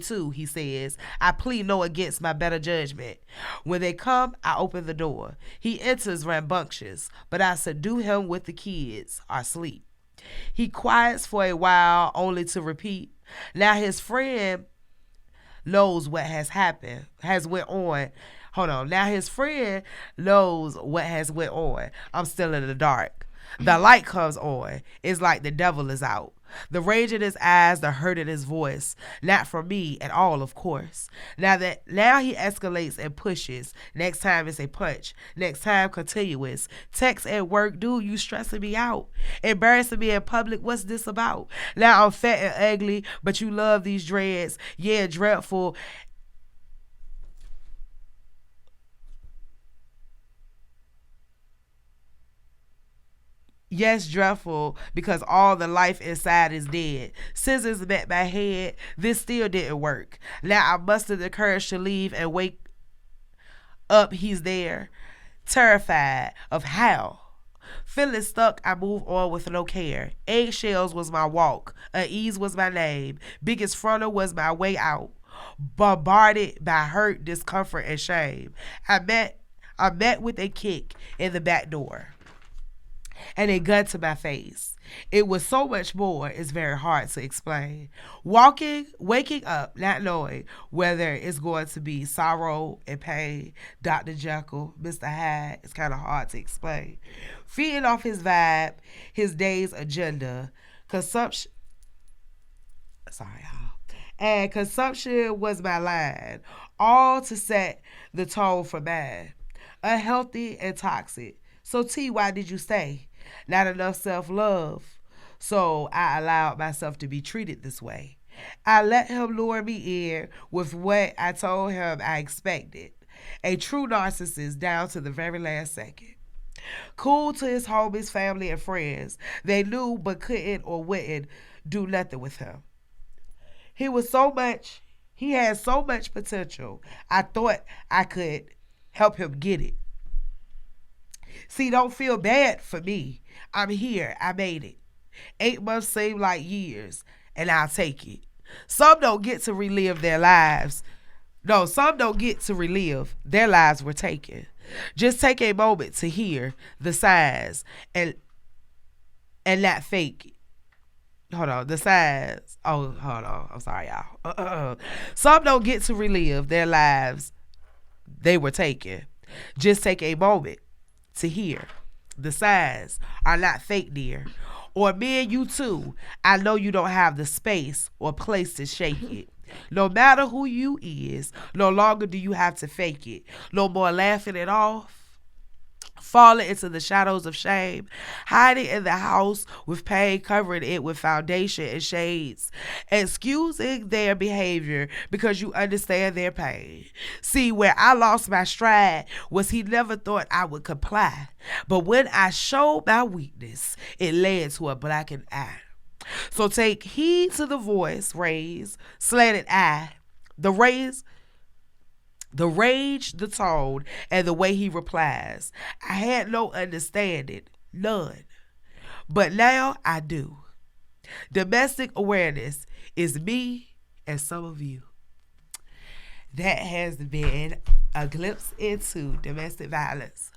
too, he says. I plead no against my better judgment. When they come, I open the door. He enters rambunctious, but I subdue him with the kids are asleep. He quiets for a while, only to repeat. Now his friend knows what has happened, Now his friend knows what has went on. I'm still in the dark. The light comes on. It's like the devil is out. The rage in his eyes, the hurt in his voice. Not for me at all, of course. Now he escalates and pushes. Next time it's a punch. Next time continuous. Text at work, dude, you stressing me out. Embarrassing me in public, what's this about? Now I'm fat and ugly, but you love these dreads. Yeah, dreadful. Yes, dreadful, because all the life inside is dead. Scissors met my head. This still didn't work. Now I mustered the courage to leave and wake up. He's there, terrified of how. Feeling stuck, I moved on with no care. Eggshells was my walk. Unease was my name. Biggest frontal was my way out. Bombarded by hurt, discomfort, and shame. I met with a kick in the back door and a gun to my face. It was so much more, it's very hard to explain. Waking up, not knowing whether it's going to be sorrow and pain, Dr. Jekyll, Mr. Hyde, it's kind of hard to explain. Feeding off his vibe, his day's agenda, consumption, and consumption was my line, all to set the tone for mine. Unhealthy and toxic. So T, why did you stay? Not enough self-love. So I allowed myself to be treated this way. I let him lure me in with what I told him I expected. A true narcissist down to the very last second. Cool to his homies, family, and friends. They knew but couldn't or wouldn't do nothing with him. He had so much potential. I thought I could help him get it. See, don't feel bad for me. I'm here. I made it. 8 months seem like years, and I'll take it. Some don't get to relive their lives. No, some don't get to relive. Their lives were taken. Just take a moment to hear the signs and not fake it. Hold on, the signs. Oh, hold on. I'm sorry, y'all. Some don't get to relive their lives. They were taken. Just take a moment to hear. The signs are not fake, dear. Or me and you too. I know you don't have the space or place to shake it. No matter who you is, no longer do you have to fake it. No more laughing it off. Falling into the shadows of shame, hiding in the house with pain, covering it with foundation and shades, excusing their behavior because you understand their pain. See, where I lost my stride was he never thought I would comply, but when I showed my weakness, it led to a blackened eye. So take heed to the voice raised, slanted eye, the rage, the tone, and the way he replies. I had no understanding, none. But now I do. Domestic awareness is me and some of you. That has been a glimpse into domestic violence.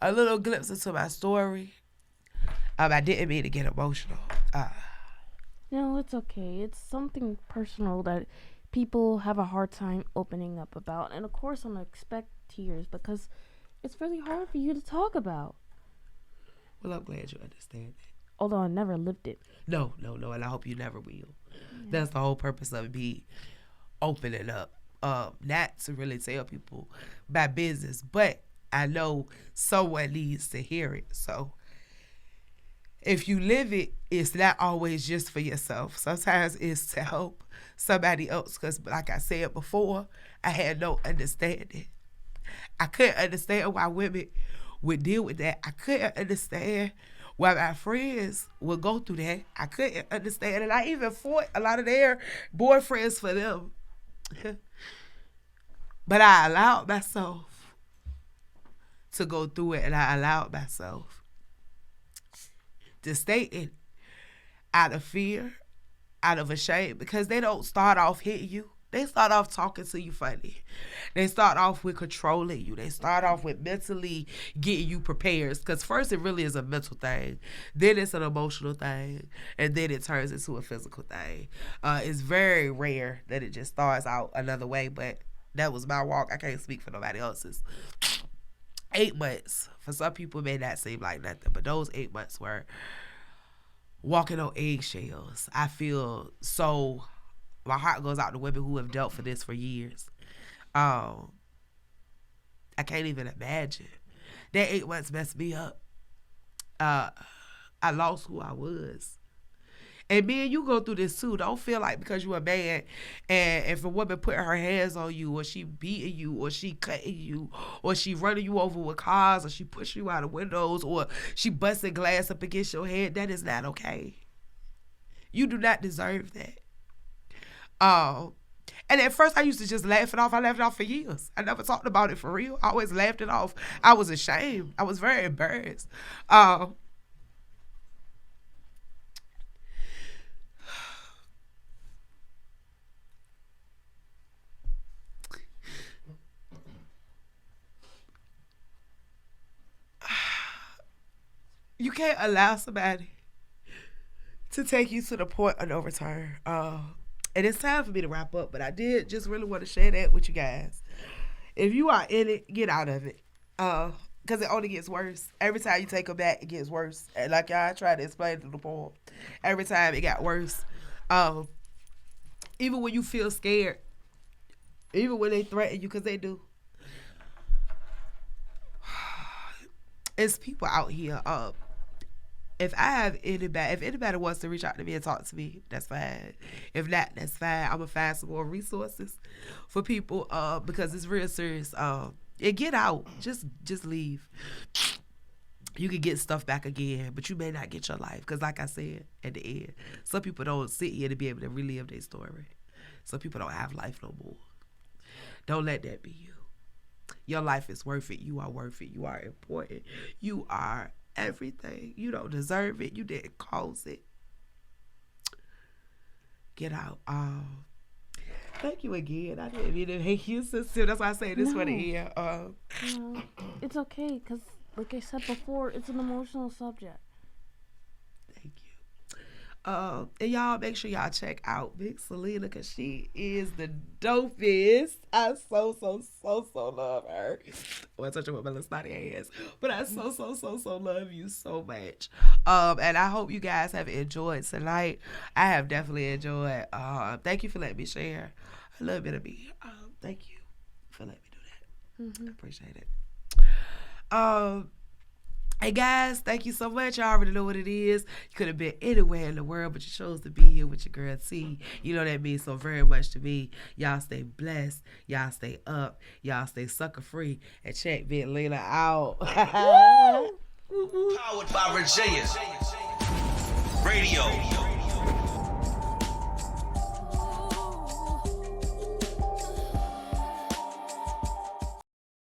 A little glimpse into my story. I didn't mean to get emotional. No, it's okay. It's something personal that people have a hard time opening up about. And of course, I'm going to expect tears because it's really hard for you to talk about. Well, I'm glad you understand that. Although I never lived it. No, and I hope you never will. Yeah. That's the whole purpose of me opening up. Not to really tell people my business, but I know someone needs to hear it. So if you live it, it's not always just for yourself. Sometimes it's to help somebody else. Because like I said before, I had no understanding. I couldn't understand why women would deal with that. I couldn't understand why my friends would go through that. I couldn't understand. And I even fought a lot of their boyfriends for them. But I allowed myself to go through it, and I allowed myself to stay in out of fear, out of a shame, because they don't start off hitting you. They start off talking to you funny. They start off with controlling you. They start off with mentally getting you prepared. Because first it really is a mental thing. Then it's an emotional thing. And then it turns into a physical thing. It's very rare that it just starts out another way. But that was my walk. I can't speak for nobody else's. 8 months. For some people, it may not seem like nothing. But those 8 months were walking on eggshells. I feel so... My heart goes out to women who have dealt for this for years. I can't even imagine. That 8 months messed me up. I lost who I was. And men, you go through this too. Don't feel like because you're a man and if a woman put her hands on you or she beating you or she cutting you or she running you over with cars or she pushing you out of windows or she busting glass up against your head, that is not okay. You do not deserve that. And at first I used to just laugh it off. I laughed it off for years. I never talked about it for real. I always laughed it off. I was ashamed. I was very embarrassed. You can't allow somebody to take you to the point of no return. And it's time for me to wrap up, but I did just really want to share that with you guys. If you are in it, get out of it. Because it only gets worse. Every time you take them back, it gets worse. And like I tried to explain to the poem, every time it got worse. Even when you feel scared, even when they threaten you, because they do. It's people out here. If anybody wants to reach out to me and talk to me, that's fine. If not, that's fine. I'm gonna find some more resources for people because it's real serious. And get out. Just leave. You can get stuff back again, but you may not get your life. Because like I said, at the end, some people don't sit here to be able to relive their story. Some people don't have life no more. Don't let that be you. Your life is worth it. You are worth it. You are important. You are everything. You don't deserve it. You didn't cause it. Get out. Thank you again. I didn't mean to make you sincere. That's why I say this for the end. No, it's okay because, like I said before, it's an emotional subject. Thank you. And y'all make sure y'all check out Big Salena because she is the dopest. I so love her. Well, I touch her with my little snotty hands, but I so love you so much. And I hope you guys have enjoyed tonight. I have definitely enjoyed. Thank you for letting me share a little bit of me. Thank you for letting me do that. I appreciate it. Hey guys, thank you so much. Y'all already know what it is. You could have been anywhere in the world, but you chose to be here with your girl T. You know that means so very much to me. Y'all stay blessed. Y'all stay up. Y'all stay sucker free. And check Big Lena out. Powered by Virginia. Radio.